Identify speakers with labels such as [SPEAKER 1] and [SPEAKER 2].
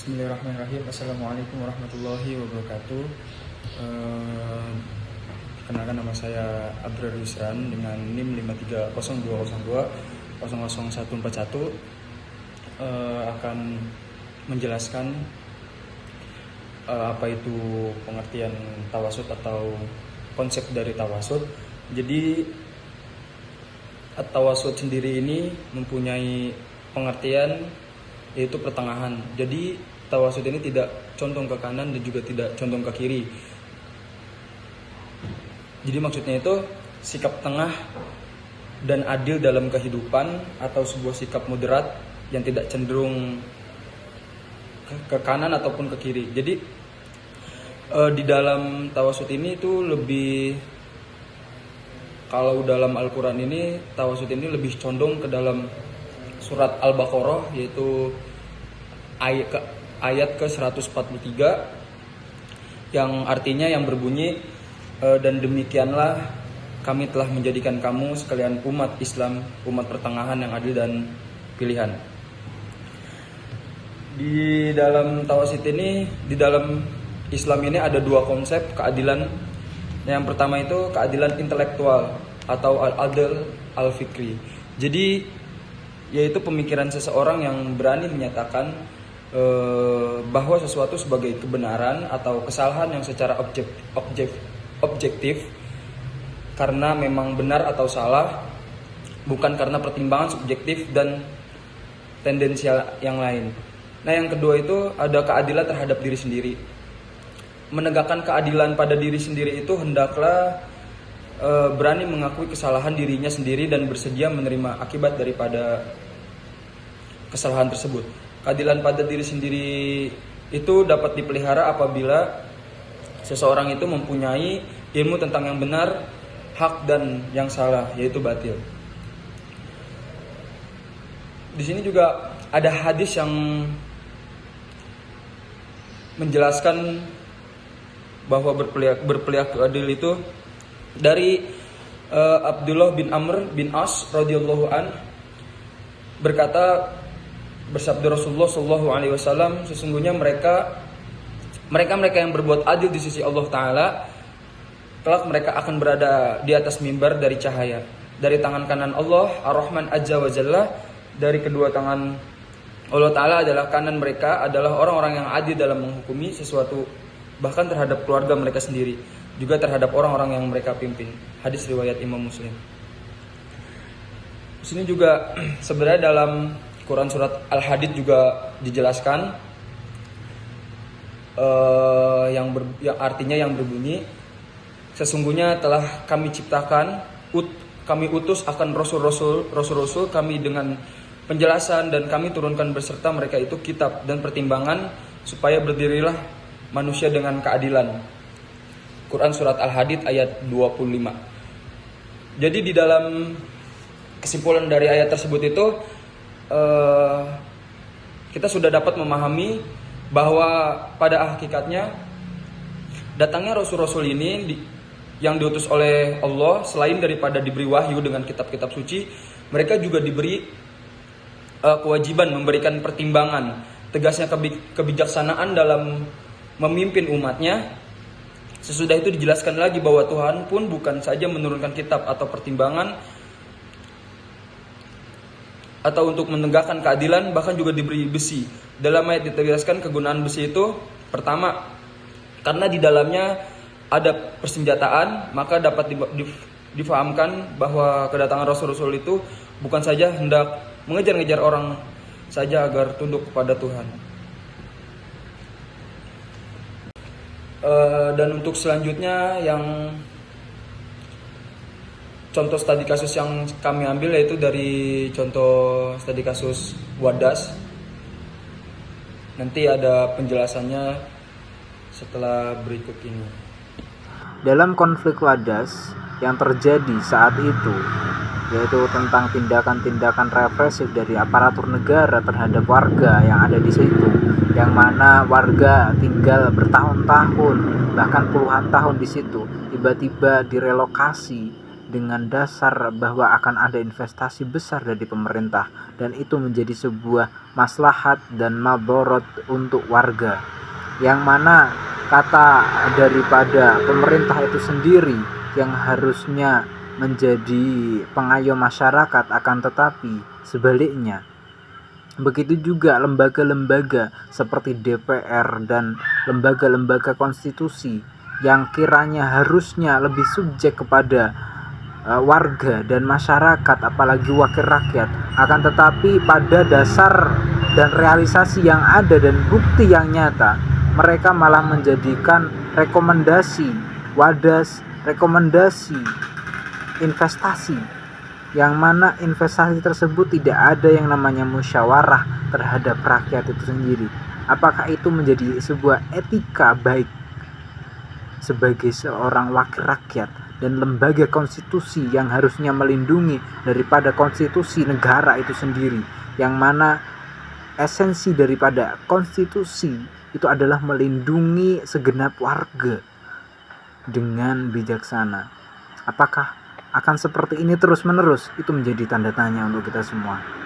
[SPEAKER 1] Bismillahirrahmanirrahim. Assalamualaikum warahmatullahi wabarakatuh. Kenalkan, nama saya Abdur Yusran dengan NIM 53020200141. Akan menjelaskan apa itu pengertian tawasud atau konsep dari tawasud. Jadi tawasud sendiri ini mempunyai pengertian yaitu pertengahan. Jadi tawasud ini tidak condong ke kanan dan juga tidak condong ke kiri. Jadi maksudnya itu sikap tengah dan adil dalam kehidupan, atau sebuah sikap moderat yang tidak cenderung ke kanan ataupun ke kiri. Jadi di dalam tawasud ini itu lebih, kalau dalam Al-Quran ini tawasud ini lebih condong ke dalam surat Al-Baqarah, yaitu ayat ke-143 yang artinya, yang berbunyi, dan demikianlah kami telah menjadikan kamu sekalian umat Islam, umat pertengahan yang adil dan pilihan. Di dalam tawasud ini, di dalam Islam ini ada dua konsep keadilan. Yang pertama itu keadilan intelektual atau al-adl al-fikri. Jadi yaitu pemikiran seseorang yang berani menyatakan bahwa sesuatu sebagai kebenaran atau kesalahan yang secara objektif karena memang benar atau salah, bukan karena pertimbangan subjektif dan tendensial yang lain. Nah, yang kedua itu ada keadilan terhadap diri sendiri. Menegakkan keadilan pada diri sendiri itu hendaklah berani mengakui kesalahan dirinya sendiri dan bersedia menerima akibat daripada kesalahan tersebut. Keadilan pada diri sendiri itu dapat dipelihara apabila seseorang itu mempunyai ilmu tentang yang benar, hak, dan yang salah, yaitu batil. Di sini juga ada hadis yang menjelaskan bahwa berperilaku adil itu dari Abdullah bin Amr bin As radhiyallahu an, berkata, bersabda Rasulullah sallallahu alaihi wasallam, sesungguhnya mereka yang berbuat adil di sisi Allah Ta'ala, kelak mereka akan berada di atas mimbar dari cahaya, dari tangan kanan Allah Ar-Rahman Azza wa Jalla, dari kedua tangan Allah Ta'ala adalah kanan mereka, adalah orang-orang yang adil dalam menghukumi sesuatu, bahkan terhadap keluarga mereka sendiri, juga terhadap orang-orang yang mereka pimpin. Hadis riwayat Imam Muslim. Di sini juga sebenarnya dalam Quran surat Al-Hadid juga dijelaskan yang artinya yang berbunyi, sesungguhnya telah kami ciptakan, kami utus akan rasul-rasul kami dengan penjelasan, dan kami turunkan beserta mereka itu kitab dan pertimbangan, supaya berdirilah manusia dengan keadilan. Quran surat Al-Hadid ayat 25. Jadi di dalam kesimpulan dari ayat tersebut itu kita sudah dapat memahami bahwa pada hakikatnya datangnya rasul-rasul ini yang diutus oleh Allah, selain daripada diberi wahyu dengan kitab-kitab suci, mereka juga diberi kewajiban memberikan pertimbangan, tegasnya kebijaksanaan dalam memimpin umatnya. Sesudah itu dijelaskan lagi bahwa Tuhan pun bukan saja menurunkan kitab atau pertimbangan atau untuk menegakkan keadilan, bahkan juga diberi besi. Dalam ayat ditegaskan kegunaan besi itu, pertama, karena di dalamnya ada persenjataan, maka dapat difahamkan bahwa kedatangan rasul-rasul itu bukan saja hendak mengejar-ngejar orang saja agar tunduk kepada Tuhan. Dan untuk selanjutnya, yang contoh studi kasus yang kami ambil yaitu dari contoh studi kasus Wadas. Nanti ada penjelasannya setelah berikut ini.
[SPEAKER 2] Dalam konflik Wadas yang terjadi saat itu, yaitu tentang tindakan-tindakan represif dari aparatur negara terhadap warga yang ada di situ, yang mana warga tinggal bertahun-tahun, bahkan puluhan tahun di situ, tiba-tiba direlokasi dengan dasar bahwa akan ada investasi besar dari pemerintah, dan itu menjadi sebuah maslahat dan madorot untuk warga, yang mana kata daripada pemerintah itu sendiri yang harusnya menjadi pengayom masyarakat, akan tetapi sebaliknya. Begitu juga lembaga-lembaga seperti DPR dan lembaga-lembaga konstitusi yang kiranya harusnya lebih subjek kepada warga dan masyarakat, apalagi wakil rakyat, akan tetapi pada dasar dan realisasi yang ada dan bukti yang nyata, mereka malah menjadikan rekomendasi wadas, rekomendasi investasi, yang mana investasi tersebut tidak ada yang namanya musyawarah terhadap rakyat itu sendiri. Apakah itu menjadi sebuah etika baik sebagai seorang wakil rakyat dan lembaga konstitusi yang harusnya melindungi daripada konstitusi negara itu sendiri, yang mana esensi daripada konstitusi itu adalah melindungi segenap warga dengan bijaksana? Apakah akan seperti ini terus-menerus? Itu menjadi tanda tanya untuk kita semua.